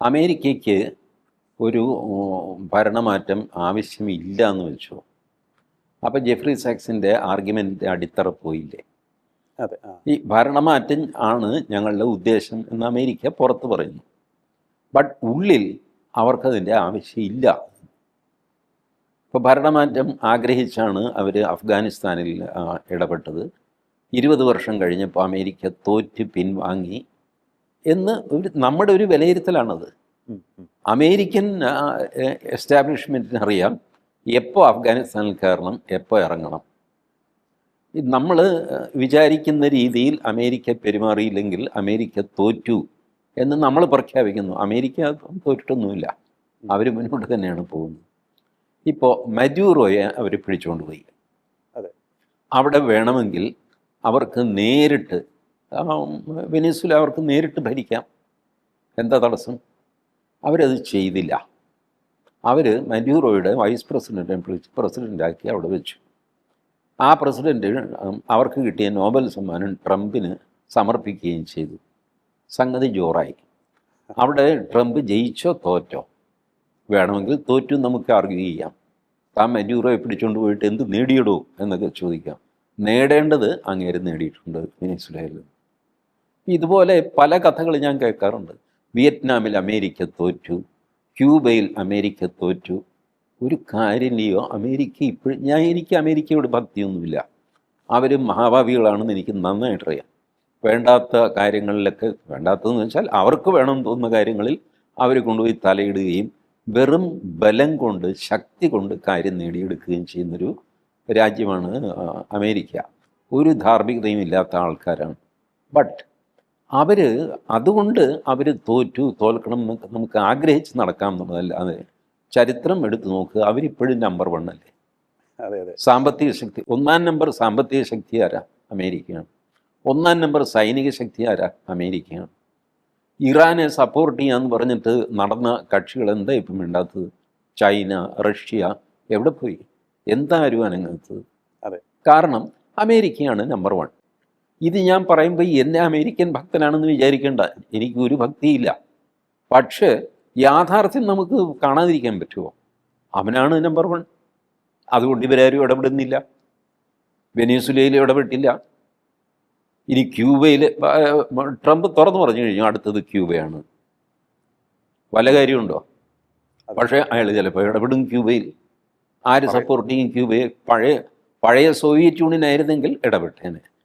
അമേരിക്കയ്ക്ക് ഒരു ഭരണമാറ്റം ആവശ്യമില്ല എന്ന് വെച്ചു. അപ്പോൾ ജെഫ്രി സാക്സിൻ്റെ ആർഗ്യുമെൻ്റ് അടിത്തറ പോയില്ലേ? അതെ. ഈ ഭരണമാറ്റം ആണ് ഞങ്ങളുടെ ഉദ്ദേശം എന്ന് അമേരിക്ക പുറത്ത് പറയുന്നു. ബട്ട് ഉള്ളിൽ അവർക്കതിൻ്റെ ആവശ്യമില്ല. ഇപ്പോൾ ഭരണമാറ്റം ആഗ്രഹിച്ചാണ് അവർ അഫ്ഗാനിസ്ഥാനിൽ ഇടപെട്ടത്. 20 വർഷം കഴിഞ്ഞപ്പോൾ അമേരിക്ക തോറ്റ് പിൻവാങ്ങി എന്ന് നമ്മുടെ ഒരു വിലയിരുത്തലാണത്. അമേരിക്കൻ എസ്റ്റാബ്ലിഷ്മെൻറ്റിന് അറിയാം എപ്പോൾ അഫ്ഗാനിസ്ഥാനിൽ കയറണം, എപ്പോൾ ഇറങ്ങണം. നമ്മൾ വിചാരിക്കുന്ന രീതിയിൽ അമേരിക്ക പെരുമാറിയില്ലെങ്കിൽ അമേരിക്ക തോറ്റു എന്ന് നമ്മൾ പ്രഖ്യാപിക്കുന്നു. അമേരിക്ക തോറ്റിട്ടൊന്നുമില്ല, അവർ മുന്നോട്ട് തന്നെയാണ് പോകുന്നത്. ഇപ്പോൾ മഡ്യൂറോയെ അവർ പിടിച്ചുകൊണ്ട് പോയി. അതെ. അവിടെ വേണമെങ്കിൽ അവർക്ക് നേരിട്ട് വെനിസ്വേല അവർക്ക് നേരിട്ട് ഭരിക്കാം. എന്താ തടസ്സം? അവരത് ചെയ്തില്ല. അവർ മഡ്യൂറോയുടെ വൈസ് പ്രസിഡൻറ്റിനെ വിളിച്ച് പ്രസിഡൻ്റാക്കി അവിടെ വെച്ചു. ആ പ്രസിഡൻറ്റ് അവർക്ക് കിട്ടിയ നോബൽ സമ്മാനം ട്രംപിന് സമർപ്പിക്കുകയും ചെയ്തു. സംഗതി ജോറായി. അവിടെ ട്രംപ് ജയിച്ചോ തോറ്റോ, വേണമെങ്കിൽ തോറ്റു നമുക്ക് ആർഗ്യൂ ചെയ്യാം. താൻ മഡ്യൂറോയെ പിടിച്ചുകൊണ്ട് പോയിട്ട് എന്ത് നേടിയിടൂ എന്നൊക്കെ ചോദിക്കാം. നേടേണ്ടത് അങ്ങേര് നേടിയിട്ടുണ്ട് വെനിസ്വേലയിൽ. ഇതുപോലെ പല കഥകൾ ഞാൻ കേൾക്കാറുണ്ട്. വിയറ്റ്നാമിൽ അമേരിക്ക തോറ്റു, ക്യൂബയിൽ അമേരിക്ക തോറ്റു. ഒരു കാര്യമില്ലയോ അമേരിക്ക ഇപ്പോഴും എനിക്ക് അമേരിക്കയോട് ഭക്തിയൊന്നുമില്ല. അവർ മഹാഭാവികളാണെന്ന് എനിക്ക് നന്നായിട്ടറിയാം. വേണ്ടാത്ത കാര്യങ്ങളിലൊക്കെ, വേണ്ടാത്തതെന്ന് വെച്ചാൽ അവർക്ക് വേണമെന്ന് തോന്നുന്ന കാര്യങ്ങളിൽ അവർ കൊണ്ടുപോയി തലയിടുകയും വെറും ബലം കൊണ്ട്, ശക്തി കൊണ്ട് കാര്യം നേടിയെടുക്കുകയും ചെയ്യുന്നൊരു രാജ്യമാണ് അമേരിക്ക. ഒരു ധാർമ്മികതയും ഇല്ലാത്ത ആൾക്കാരാണ്. ബട്ട് അതുകൊണ്ട് അവർ തോൽക്കണം എന്നൊക്കെ നമുക്ക് ആഗ്രഹിച്ച് നടക്കാം എന്നുള്ളതല്ലാതെ ചരിത്രം എടുത്തു നോക്കുക, അവരിപ്പോഴും നമ്പർ 1 അല്ലേ? അതെ അതെ. സാമ്പത്തിക ശക്തി 1-ാം നമ്പർ സാമ്പത്തിക ശക്തി ആരാ? അമേരിക്കയാണ്. 1-ാം നമ്പർ സൈനിക ശക്തി ആരാ? അമേരിക്കയാണ്. ഇറാനെ സപ്പോർട്ട് ചെയ്യാമെന്ന് പറഞ്ഞിട്ട് നടന്ന കക്ഷികൾ എന്താ ഇപ്പം വേണ്ടാത്തത്? ചൈന, റഷ്യ എവിടെ പോയി? എന്താരും അനങ്ങാത്തത്? അതെ. കാരണം അമേരിക്കയാണ് നമ്പർ 1. ഇത് ഞാൻ പറയുമ്പോൾ എന്നെ അമേരിക്കൻ ഭക്തനാണെന്ന് വിചാരിക്കേണ്ട, എനിക്ക് ഒരു ഭക്തിയില്ല. പക്ഷേ യാഥാർത്ഥ്യം നമുക്ക് കാണാതിരിക്കാൻ പറ്റുമോ? അവനാണ് നമ്പർ 1. അതുകൊണ്ട് ഇവരാരും ഇടപെടുന്നില്ല. വെനിസ്വേലയിൽ ഇടപെട്ടില്ല. ഇനി ക്യൂബയിൽ ട്രംപ് തുറന്നു പറഞ്ഞു കഴിഞ്ഞു അടുത്തത് ക്യൂബയാണ്. വല്ല കാര്യമുണ്ടോ? പക്ഷേ അയാൾ ചിലപ്പോൾ ഇടപെടും ക്യൂബയിൽ. ആര് സപ്പോർട്ട് ചെയ്യും ക്യൂബയെ? പഴയ സോവിയറ്റ് യൂണിയൻ ആയിരുന്നെങ്കിൽ ഇടപെട്ടേനെ.